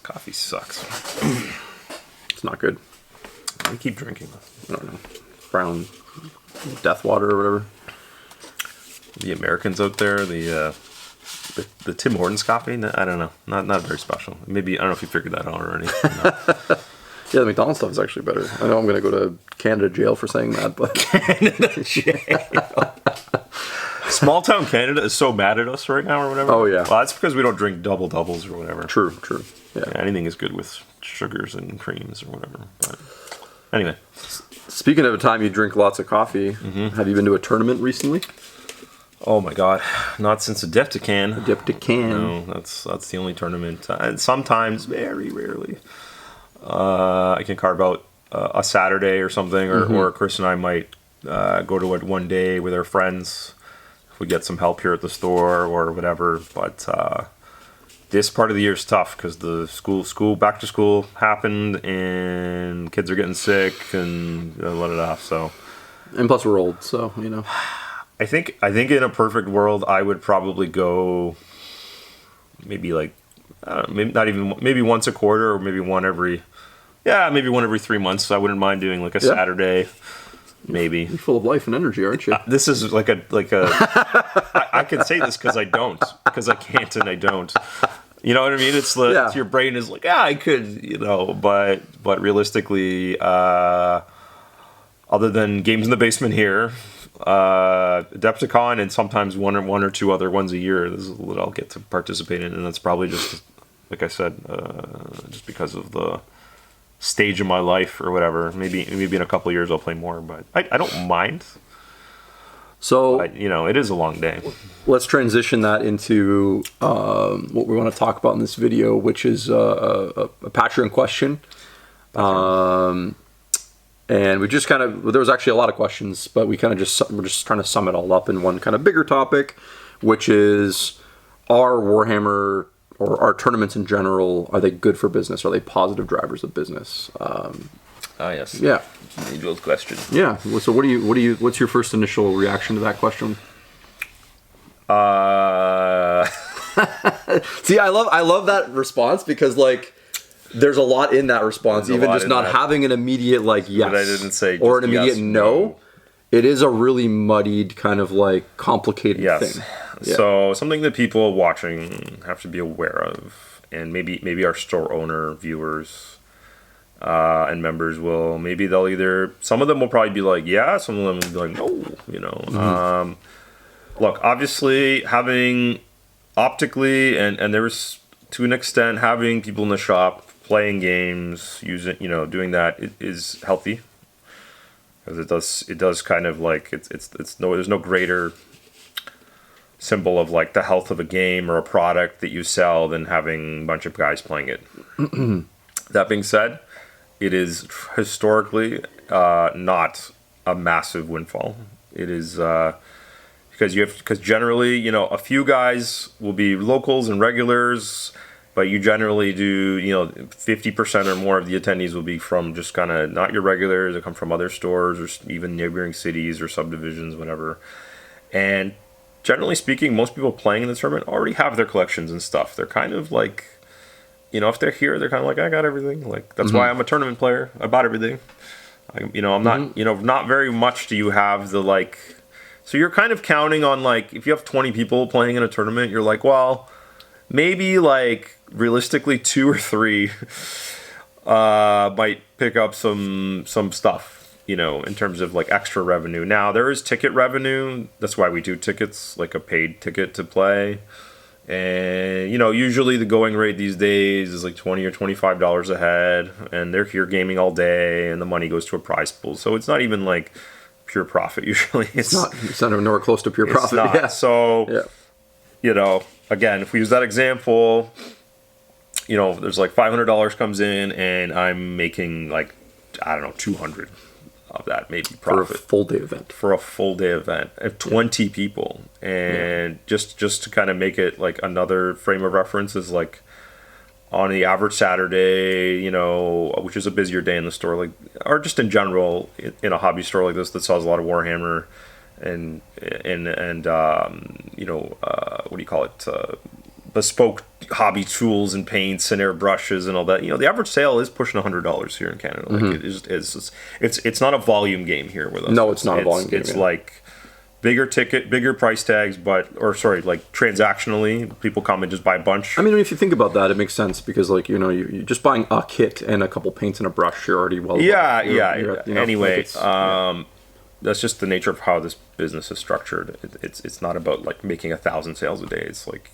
Coffee sucks. It's not good. I keep drinking. I don't know. Brown death water or whatever. The Americans out there, the Tim Hortons coffee, I don't know. Not very special. Maybe, I don't know if you figured that out already. Yeah, the McDonald's stuff is actually better. I know I'm going to go to Canada jail for saying that, but... Canada jail. Small town Canada is so mad at us right now or whatever. Oh, yeah. Well, that's because we don't drink double doubles or whatever. True. Yeah. Anything is good with sugars and creams or whatever. But anyway. Speaking of a time you drink lots of coffee, have you been to a tournament recently? Oh my God, not since a Diptycan. Diptycan. No, that's the only tournament. And sometimes, very rarely, I can carve out a Saturday or something, or Chris and I might go to it one day with our friends if we get some help here at the store or whatever. But this part of the year is tough because the school back to school happened and kids are getting sick and let it off. So, and plus we're old, so you know. I think in a perfect world, I would probably go maybe like maybe once a quarter or maybe one every 3 months. I wouldn't mind doing like a Saturday, maybe. You're full of life and energy, aren't you? This is like a I can say this because I can't and I don't. You know what I mean? It's your brain is like, I could, but realistically, other than games in the basement here, Adepticon and sometimes one or two other ones a year, this is what I'll get to participate in, and that's probably just, like I said, just because of the stage of my life or whatever. Maybe in a couple of years I'll play more, but I don't mind. So it is a long day. Let's transition that into what we want to talk about in this video, which is a Patreon question. And we just there was actually a lot of questions, but we're just trying to sum it all up in one kind of bigger topic, which is, are Warhammer or are tournaments in general, are they good for business? Are they positive drivers of business? Yes. Yeah. Angel's question. Yeah. So what's your first initial reaction to that question? See, I love that response because there's a lot in that response, even just not having an immediate yes, but I didn't say or an immediate yes, no. It is a really muddied kind of complicated thing. Yeah. So something that people watching have to be aware of, and maybe our store owner, viewers, and members will, some of them will probably be like, yeah, some of them will be like, no, look, obviously having optically and there's to an extent having people in the shop playing games, using, doing that is healthy, because it does kind of there's no greater symbol of the health of a game or a product that you sell than having a bunch of guys playing it. That being said, it is historically not a massive windfall. It is because generally, a few guys will be locals and regulars, but you generally do, 50% or more of the attendees will be from just kind of not your regulars. They come from other stores or even neighboring cities or subdivisions, whatever. And generally speaking, most people playing in the tournament already have their collections and stuff. They're kind of if they're here, they're kind of I got everything. That's why I'm a tournament player. I bought everything. I'm not, not very much do you have the so you're kind of counting on if you have 20 people playing in a tournament, you're well, maybe realistically 2 or 3 might pick up some stuff, in terms of extra revenue. Now there is ticket revenue. That's why we do tickets, a paid ticket to play. And usually the going rate these days is $20 or $25 a head, and they're here gaming all day, and the money goes to a prize pool. So it's not even pure profit usually. It's not even nowhere close to pure profit. Not. Yeah. So again, if we use that example, there's $500 comes in, and I'm making 200 of that maybe profit for a full day event of 20 people. And just to kind of make it another frame of reference is on the average Saturday, which is a busier day in the store, or just in general in a hobby store like this that sells a lot of what do you call it, bespoke hobby tools and paints and airbrushes and all that. The average sale is pushing $100 here in Canada. Like it is, it's not a volume game here with us. No, it's not a volume game. It's like bigger ticket, bigger price tags, like transactionally, people come and just buy a bunch. I mean, if you think about that, it makes sense because, like, you're just buying a kit and a couple paints and a brush. You're already well. Anyway, that's just the nature of how this business is structured. It's not about like making 1,000 sales a day. It's like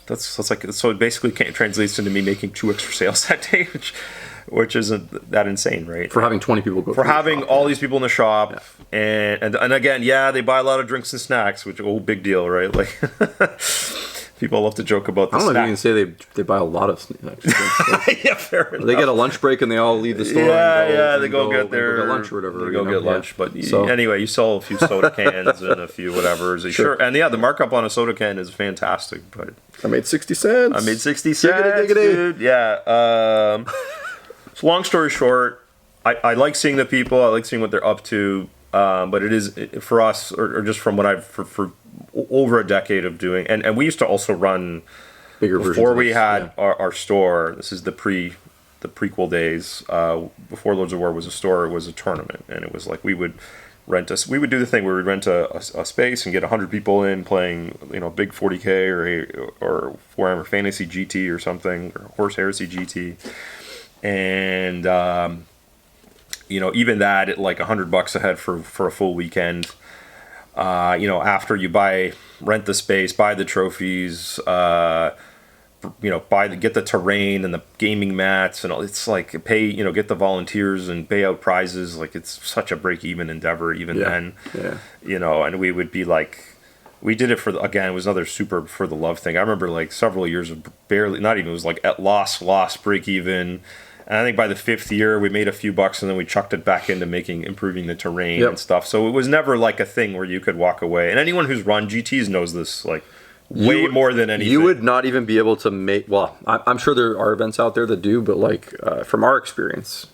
that's like, so it basically translates into me making 2 extra sales that day, which isn't that insane, right? For having 20 people go. For having all these people in the shop, and again, they buy a lot of drinks and snacks, which big deal, right? Like people love to joke about the I don't know if you can say they buy a lot of snacks. Yeah, fair enough. They get a lunch break and they all leave the store. They go get their lunch or whatever. They go get lunch, but anyway, you sell a few soda cans and a few whatevers. Sure. And the markup on a soda can is fantastic. But I made 60 cents. Giggity. Dude. Yeah. So long story short, I like seeing the people. I like seeing what they're up to. But it is for us, or just from what I've for over a decade of doing, and we used to also run bigger before we had our store. This is the prequel days. Before Lords of War was a store, it was a tournament, and it was like we would do the thing where we'd rent a space and get 100 people in playing, big 40K or Warhammer Fantasy GT or something, or Horse Heresy GT, and even that at like $100 a head for a full weekend. After you rent the space, buy the trophies, get the terrain and the gaming mats and all. It's like get the volunteers and pay out prizes. Like it's such a break-even endeavor then. Yeah. And we would be like, we did it it was another super for the love thing. I remember like several years of barely, not even, it was like at loss, break even. And I think by the 5th year, we made a few bucks, and then we chucked it back into improving the terrain and stuff. So it was never like a thing where you could walk away. And anyone who's run GTs knows this, like, way more than anything. You would not even be able to make. Well, I'm sure there are events out there that do, but like from our experience,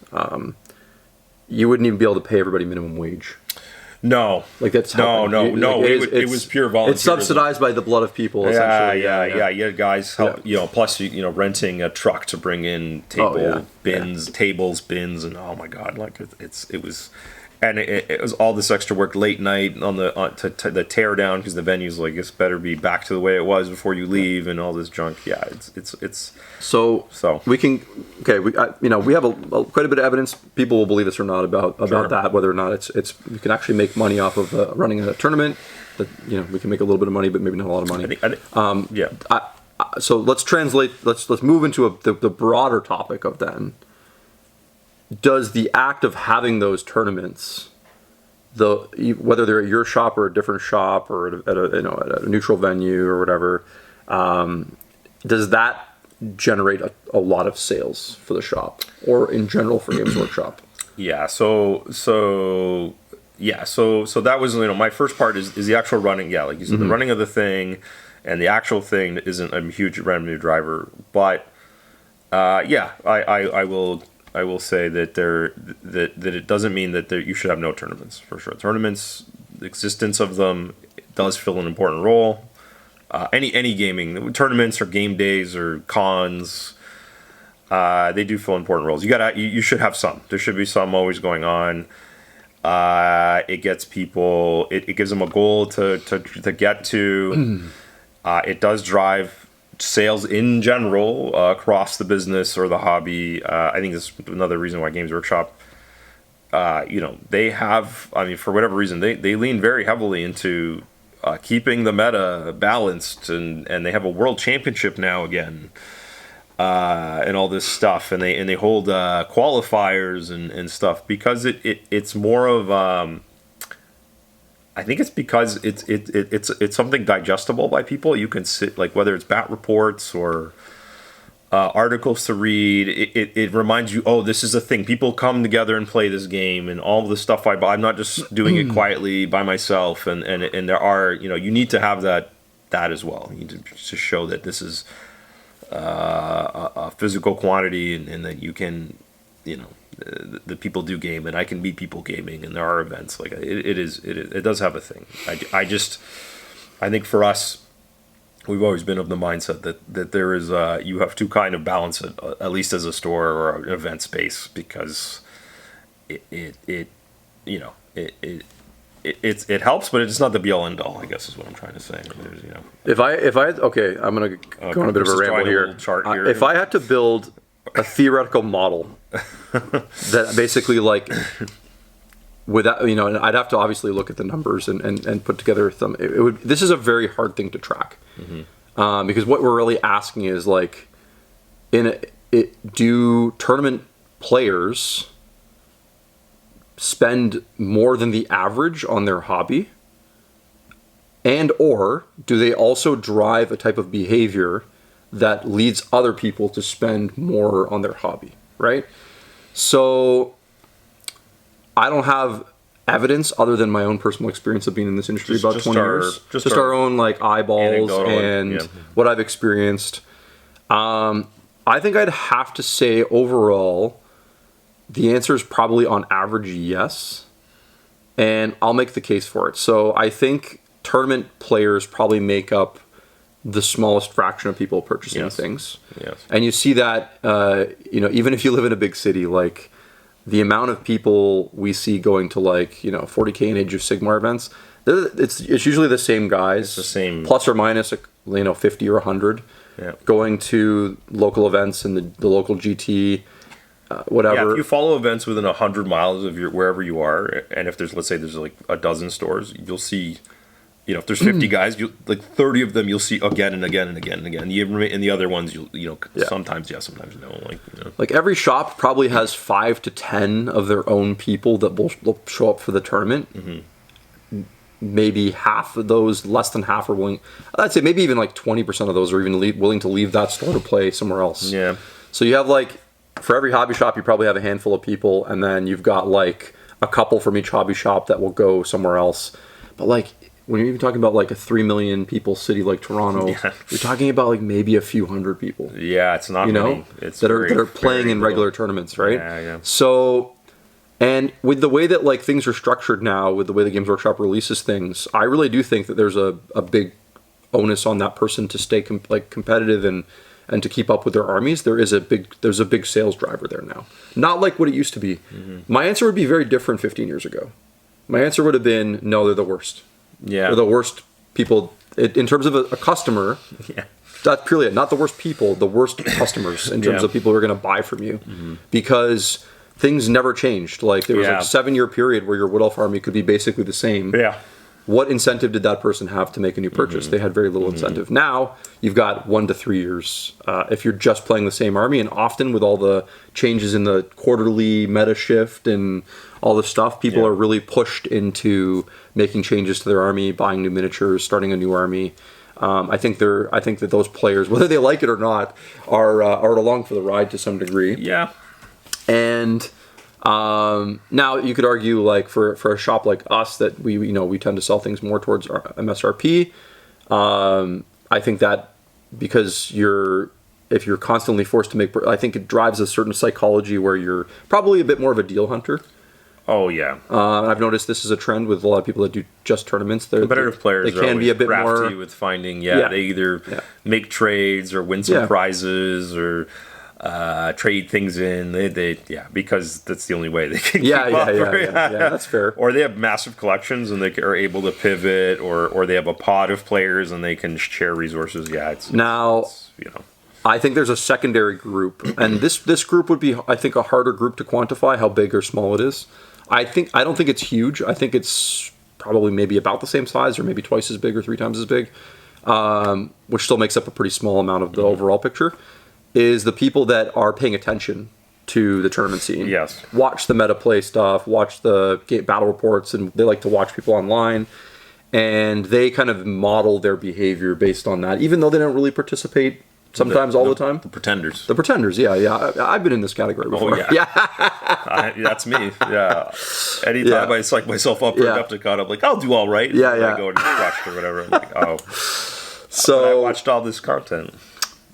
you wouldn't even be able to pay everybody minimum wage. No, like that's it was pure volunteer. It's subsidized by the blood of people. Essentially. You had guys help. Plus renting a truck to bring in tables, bins, and oh my god, like it was. And it was all this extra work late night on the tear down, because the venue's like, it's better be back to the way it was before you leave, and all this junk. Yeah, it's so we can we have quite a bit of evidence. People will believe us or not about that, whether or not it's you can actually make money off of running a tournament. That we can make a little bit of money, but maybe not a lot of money. So let's translate. Let's move into the broader topic of then. Does the act of having those tournaments, whether they're at your shop or a different shop or at a neutral venue or whatever, does that generate a lot of sales for the shop or in general for Games Workshop? Yeah. So that was my first part is the actual running. Yeah, like you said, the running of the thing, and the actual thing isn't a huge revenue driver, but I will say that that it doesn't mean that you should have no tournaments, for sure. Tournaments, the existence of them does fill an important role. Any gaming tournaments or game days or cons, they do fill important roles. You should have some. There should be some always going on. It gets people. It gives them a goal to get to. It does drive sales in general across the business or the hobby. I think that's another reason why Games Workshop, they have, for whatever reason, they lean very heavily into keeping the meta balanced, and they have a world championship now again, and all this stuff, and they hold qualifiers and stuff, because it's more of I think it's because it's something digestible by people. You can sit, like, whether it's bat reports or articles to read. It reminds you, this is a thing. People come together and play this game, and all the stuff I buy. I'm not just doing it quietly by myself. And there are, you need to have that as well. You need to show that this is a physical quantity, and that you can, the people do game, and I can meet people gaming, and there are events like it does have a thing. I think for us, we've always been of the mindset that there is you have to kind of balance it, at least as a store or an event space, because it you know it helps, but it's not the be all end all, I guess is what I'm trying to say. There's, If I okay, I'm gonna go on a bit of a ramble here. If I had to build a theoretical model that basically like without and I'd have to obviously look at the numbers and put together some. This is a very hard thing to track because what we're really asking is like do tournament players spend more than the average on their hobby, and or do they also drive a type of behavior that leads other people to spend more on their hobby, right? So I don't have evidence other than my own personal experience of being in this industry about 20 years. Just our own like eyeballs and what I've experienced. I think I'd have to say overall, the answer is probably on average yes, and I'll make the case for it. So I think tournament players probably make up the smallest fraction of people purchasing things. Yes. And you see that, even if you live in a big city, like the amount of people we see going to like, 40K and Age of Sigmar events, it's usually the same guys. It's the same. Plus or minus, 50 or 100 going to local events in the local GT, whatever. Yeah, if you follow events within 100 miles of wherever you are, and if let's say there's like a dozen stores, you'll see, if there's 50 guys, like 30 of them you'll see again and again and again and again. And the other ones, sometimes yes, sometimes no. Like every shop probably has 5 to 10 of their own people that will show up for the tournament. Mm-hmm. Maybe half of those, less than half, are willing. I'd say maybe even like 20% of those are even willing to leave that store to play somewhere else. Yeah. So you have like, for every hobby shop, you probably have a handful of people, and then you've got like a couple from each hobby shop that will go somewhere else. But like when you're even talking about like a 3 million people city like Toronto, you're talking about like maybe a few hundred people. Yeah, it's not many. It's that are playing in regular tournaments, right? Yeah. So, and with the way that like things are structured now, with the way the Games Workshop releases things, I really do think that there's a big onus on that person to stay competitive and to keep up with their armies. There's a big sales driver there now. Not like what it used to be. Mm-hmm. My answer would be very different 15 years ago. My answer would have been, no, they're the worst. Yeah. They're the worst people. In terms of a customer, that's purely it. Not the worst people, the worst customers in terms of people who are going to buy from you. Mm-hmm. Because things never changed. Like there was like a 7-year period where your Wood Elf army could be basically the same. Yeah. What incentive did that person have to make a new purchase? Mm-hmm. They had very little incentive. Now, you've got 1 to 3 years if you're just playing the same army, and often with all the changes in the quarterly meta shift and all this stuff, people are really pushed into making changes to their army, buying new miniatures, starting a new army. I think that those players, whether they like it or not, are along for the ride to some degree. Yeah. And now you could argue like for a shop like us that we tend to sell things more towards our MSRP. I think that because if you're constantly forced to I think it drives a certain psychology where you're probably a bit more of a deal hunter. Oh yeah. I've noticed this is a trend with a lot of people that do just tournaments. Competitive players they can be a bit more with finding. They either make trades or win some prizes or trade things in. They because that's the only way they can keep up. Yeah, that's fair. Or they have massive collections and they are able to pivot, or they have a pod of players and they can share resources. I think there's a secondary group, and this group would be, I think, a harder group to quantify how big or small it is. I don't think it's huge. I think it's probably maybe about the same size, or maybe twice as big or 3 times as big, which still makes up a pretty small amount of the overall picture. Is the people that are paying attention to the tournament scene. Yes. Watch the meta play stuff, watch the battle reports, and they like to watch people online. And they kind of model their behavior based on that, even though they don't really participate sometimes all the time. The pretenders. The pretenders, yeah. I've been in this category before. Oh, yeah. That's me, yeah. Anytime I psych myself up for Adepticon, I'm like, I'll do all right. And I go and crush or whatever. I'm like, oh. So I watched all this content.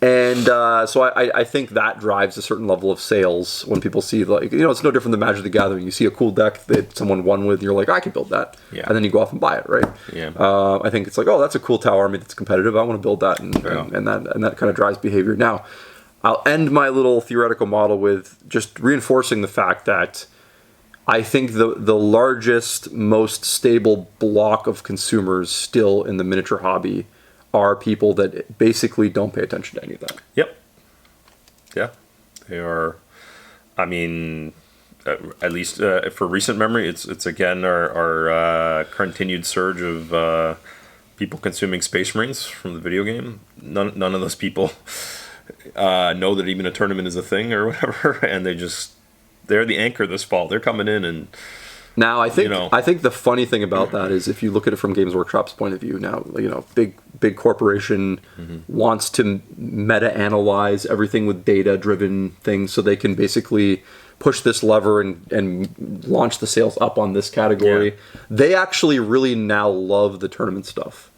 And so I think that drives a certain level of sales when people see, like, it's no different than Magic the Gathering. You see a cool deck that someone won with, and you're like, I can build that. Yeah. And then you go off and buy it, right? Yeah. I think it's like, oh, that's a cool Tau army that's competitive. I want to build that, and that kind of drives behavior. Now, I'll end my little theoretical model with just reinforcing the fact that I think the largest, most stable block of consumers still in the miniature hobby are people that basically don't pay attention to any of that. Yep. Yeah. They are, I mean, at least for recent memory, it's again our continued surge of people consuming Space Marines from the video game. None of those people know that even a tournament is a thing or whatever, and they're the anchor this fall. They're coming in and... Now, I think the funny thing about that is if you look at it from Games Workshop's point of view, now, big corporation wants to meta-analyze everything with data-driven things so they can basically push this lever and launch the sales up on this category. Yeah. They actually really now love the tournament stuff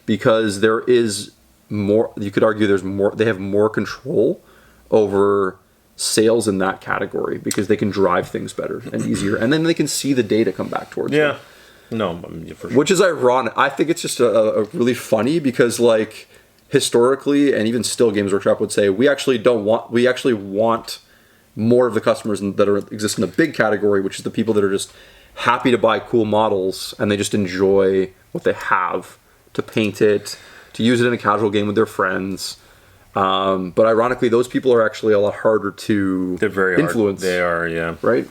because there is more, you could argue they have more control over sales in that category because they can drive things better and easier, and then they can see the data come back towards them. No, I mean, for sure. Which is ironic. I think it's just a really funny because, like, historically and even still, Games Workshop would say we actually want more of the customers that exist in the big category, which is the people that are just happy to buy cool models and they just enjoy what they have, to paint it, to use it in a casual game with their friends. But ironically, those people are actually a lot harder to influence. They are, yeah. Right?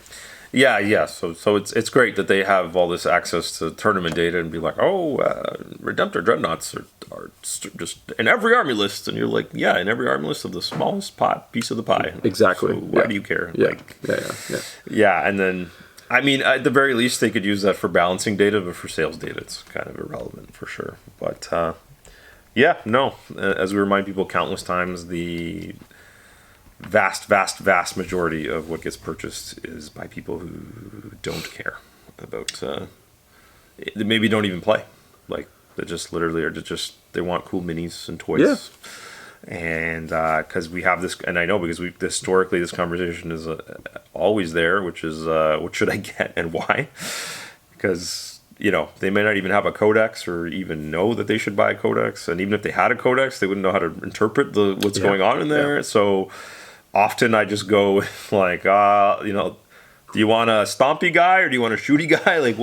Yeah. So it's great that they have all this access to tournament data and be like, Redemptor Dreadnoughts are just in every army list, and you're like, yeah, in every army list of the smallest piece of the pie. Exactly. So why do you care? Yeah. Yeah, and then, I mean, at the very least, they could use that for balancing data, but for sales data, it's kind of irrelevant for sure. But as we remind people countless times, the vast majority of what gets purchased is by people who don't care about, they maybe don't even play. Like, they just literally are they want cool minis and toys. Yeah. And because we have this, and I know because historically this conversation is always there, which is what should I get and why? Because they may not even have a codex or even know that they should buy a codex, and even if they had a codex, they wouldn't know how to interpret what's going on in there. Yeah. So often I just go with like, do you want a stompy guy or do you want a shooty guy? Like,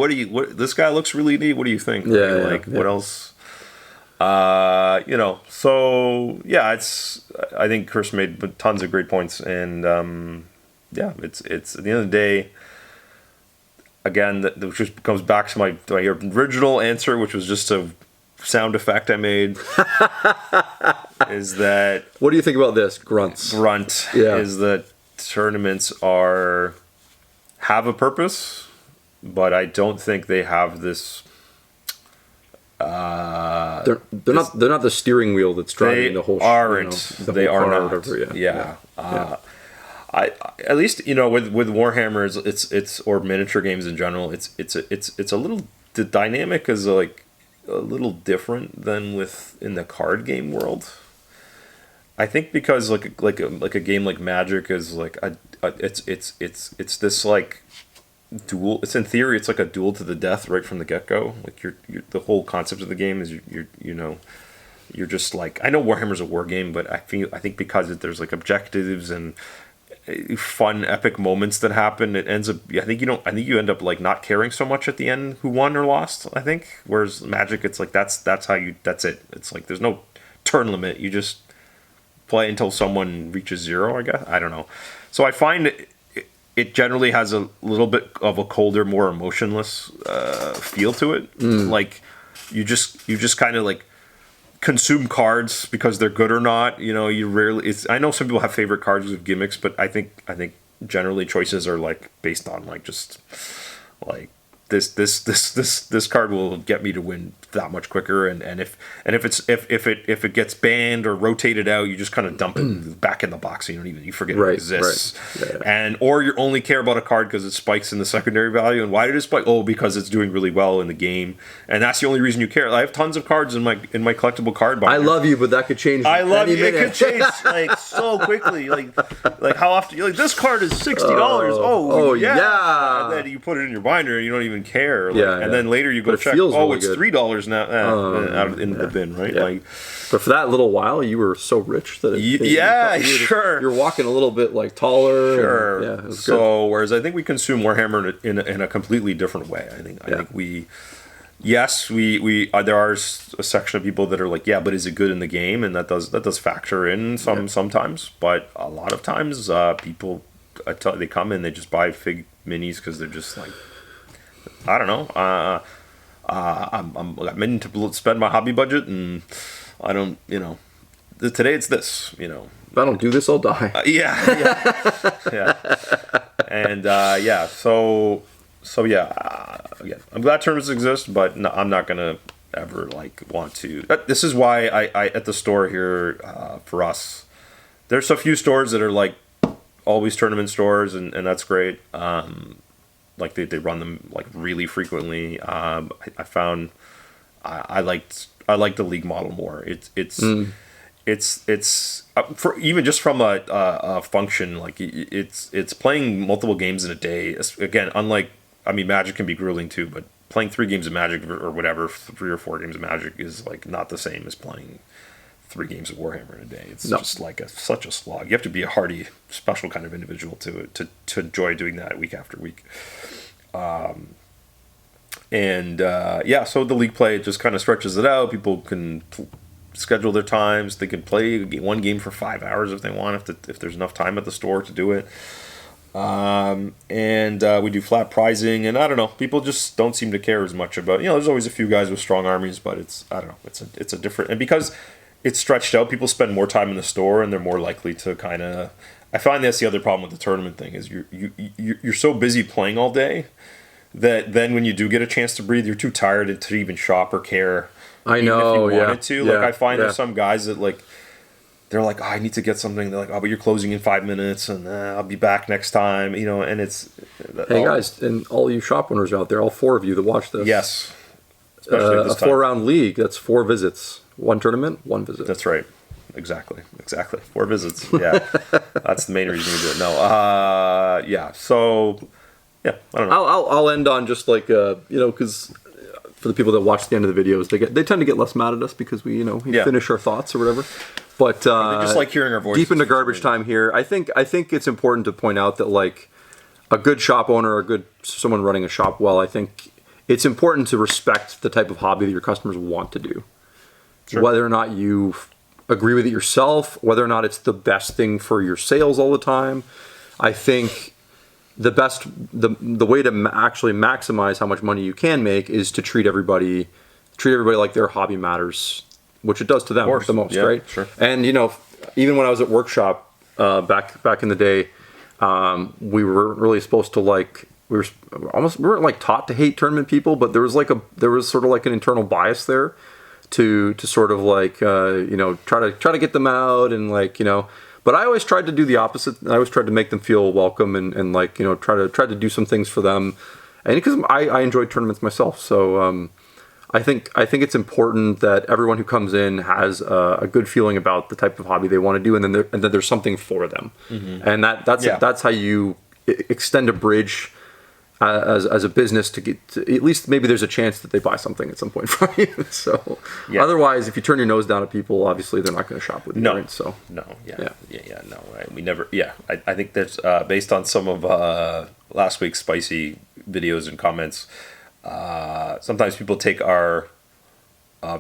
this guy looks really neat. What do you think? What else? So yeah, I think Chris made tons of great points, and it's at the end of the day, again, which just comes back to my original answer, which was just a sound effect I made. Is that, what do you think about this? Grunt is that tournaments have a purpose, but I don't think they have this. They're not the steering wheel that's driving the whole. They are not. Whatever, yeah. I at least with Warhammer, it's or miniature games in general, it's a little, the dynamic is like a little different than in the card game world. I think because like a game like Magic is like it's this like duel. It's in theory it's like a duel to the death right from the get go. Like you're the whole concept of the game is you're just like, I know Warhammer's a war game, but I think because there's like objectives and fun epic moments that happen, it ends up, I think you end up like not caring so much at the end who won or lost, I think. Whereas Magic, it's like that's it. It's like there's no turn limit. You just play until someone reaches zero, I guess. I don't know. So I find it generally has a little bit of a colder, more emotionless feel to it. Like you just kind of like consume cards because they're good or not. You rarely. I know some people have favorite cards with gimmicks, but I think generally choices are like based on like just like this card will get me to win that much quicker. And if it gets banned or rotated out, you just kind of dump it back in the box. So you forget it exists. Right. And or you only care about a card because it spikes in the secondary value. And why did it spike? Oh, because it's doing really well in the game, and that's the only reason you care. I have tons of cards in my collectible card binder. I love you, but that could change. I love you. It could change like so quickly. Like how often you're like, this card is $60. Oh yeah. And then you put it in your binder and you don't even care. And then later you go check. Oh, it's $3 now out in the bin, right? Yeah. Like, but for that little while, you were so rich that sure. You're walking a little bit like taller. Sure. And, it was so good. Whereas I think we consume Warhammer in a completely different way. I think we. Yes, we there are a section of people that are like, yeah, but is it good in the game? And that does factor in sometimes, but a lot of times people they come in, they just buy fig minis because they're just like, I don't know, I'm in to spend my hobby budget, and I don't, today it's this, If I don't do this, I'll die. Yeah. And again, I'm glad tournaments exist, but no, I'm not gonna ever want to. This is why I at the store here for us, there's a few stores that are like always tournament stores, and that's great. They run them like really frequently. I found I liked the league model more. It's for even just from a function, like it's playing multiple games in a day. Again, unlike, Magic can be grueling too, but playing 3 games of Magic or whatever, 3 or 4 games of Magic is like not the same as playing 3 games of Warhammer in a day. It's just like such a slog. You have to be a hardy, special kind of individual to enjoy doing that week after week. So the league play just kind of stretches it out. People can schedule their times. They can play one game for 5 hours if they want, if there's enough time at the store to do it. We do flat pricing, and I don't know, people just don't seem to care as much about, there's always a few guys with strong armies, but it's a different, and because it's stretched out, people spend more time in the store, and they're more likely to kind of, I find that's the other problem with the tournament thing, is you're so busy playing all day that then when you do get a chance to breathe, you're too tired to even shop or care. I know, if you wanted to. I find there's some guys that they're like, oh, I need to get something. They're like, oh, but you're closing in 5 minutes, and I'll be back next time. And it's. Hey guys, and all you shop owners out there, all 4 of you that watch this. Yes. Especially a 4-round league. That's 4 visits. 1 tournament, 1 visit. That's right. Exactly. 4 visits. Yeah. That's the main reason we do it. No. So. Yeah. I don't know. I'll end on just because. For the people that watch the end of the videos, they tend to get less mad at us because we finish our thoughts or whatever. But they just like hearing our voices. Deep into garbage time here. I think it's important to point out that a good shop owner or someone running a shop well, I think it's important to respect the type of hobby that your customers want to do. Sure. Whether or not you agree with it yourself, whether or not it's the best thing for your sales all the time. I think the way to actually maximize how much money you can make is to treat everybody like their hobby matters, which it does to them the most, right? Sure. And even when I was at workshop back in the day, we were really supposed to we weren't taught to hate tournament people, but there was sort of an internal bias there to sort of try to get them out and But I always tried to do the opposite. I always tried to make them feel welcome and try to do some things for them, and because I enjoy tournaments myself. So I think it's important that everyone who comes in has a good feeling about the type of hobby they want to do, and then there's something for them, and that's how you extend a bridge as a business to get to, at least maybe there's a chance that they buy something at some point from you. So otherwise, if you turn your nose down at people, obviously they're not going to shop with you. No, right? So no, no. We never. Yeah, I think there's based on some of last week's spicy videos and comments. Sometimes people take our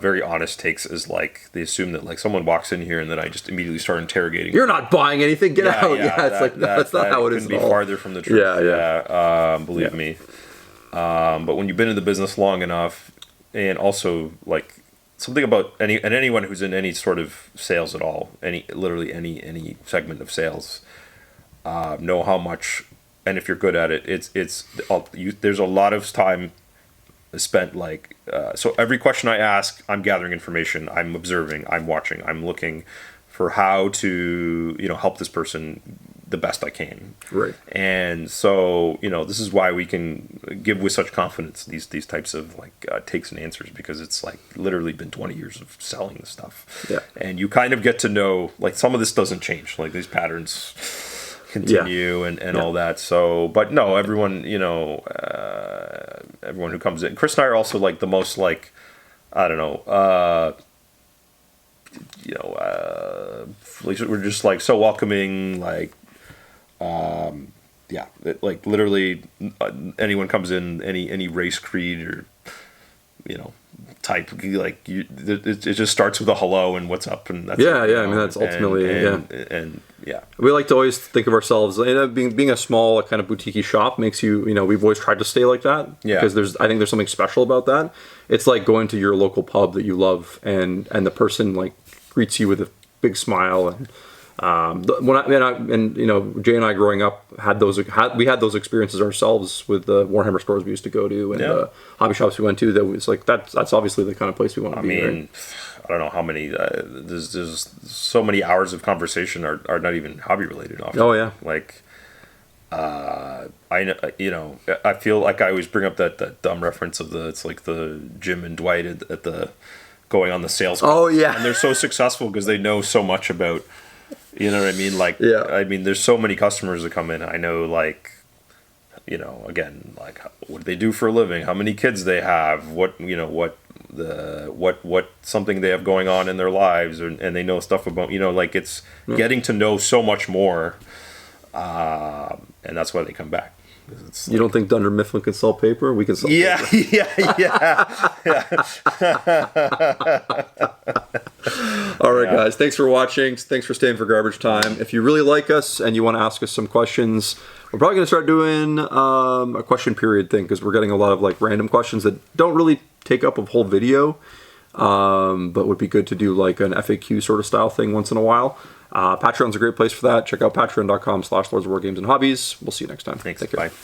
very honest takes as they assume that someone walks in here and then I just immediately start interrogating. You're not buying anything. Get out. That's not how it is. Couldn't be farther from the truth. Believe me. But when you've been in the business long enough, and also something about anyone who's in any sort of sales at all, literally any segment of sales, know how much. And if you're good at it, there's a lot of time spent like so every question I ask, I'm gathering information, I'm observing, I'm watching, I'm looking for how to help this person the best I can. Right. And so this is why we can give with such confidence these types of like takes and answers, because it's like literally been 20 years of selling this stuff. Yeah. And you kind of get to know, like, some of this doesn't change, like these patterns continue and all that. So, but no, everyone everyone who comes in, Chris and I are also like the most like, I don't know, we're just like so welcoming, like like literally anyone comes in, any race, creed, or type, like it just starts with a hello and what's up, and that's I mean, that's ultimately and we like to always think of ourselves, being a small kind of boutique shop makes you, we've always tried to stay like that, because I think there's something special about that. It's like going to your local pub that you love, and the person like greets you with a big smile. And Jay and I growing up had those experiences ourselves with the Warhammer stores we used to go to, and the hobby shops we went to. That was like that's obviously the kind of place we want to be. Right? I don't know how many. There's so many hours of conversation are not even hobby related. Often. Oh yeah. Like, I feel like I always bring up that dumb reference of it's like the Jim and Dwight at the going on the sales. Oh yeah. And they're so successful because they know so much about. You know what I mean? Like, I mean, there's so many customers that come in. I know, like, again, like, what do they do for a living? How many kids they have? What something they have going on in their lives, and they know stuff about, like, it's getting to know so much more, and that's why they come back. You don't think Dunder Mifflin can sell paper? We can sell paper. All right, guys. Thanks for watching. Thanks for staying for garbage time. If you really like us and you want to ask us some questions, we're probably going to start doing a question period thing, because we're getting a lot of like random questions that don't really take up a whole video, but would be good to do like an FAQ sort of style thing once in a while. Patreon's a great place for that. Check out patreon.com/lordsofwargamesandhobbies. We'll see you next time. Thanks. Take care. Bye.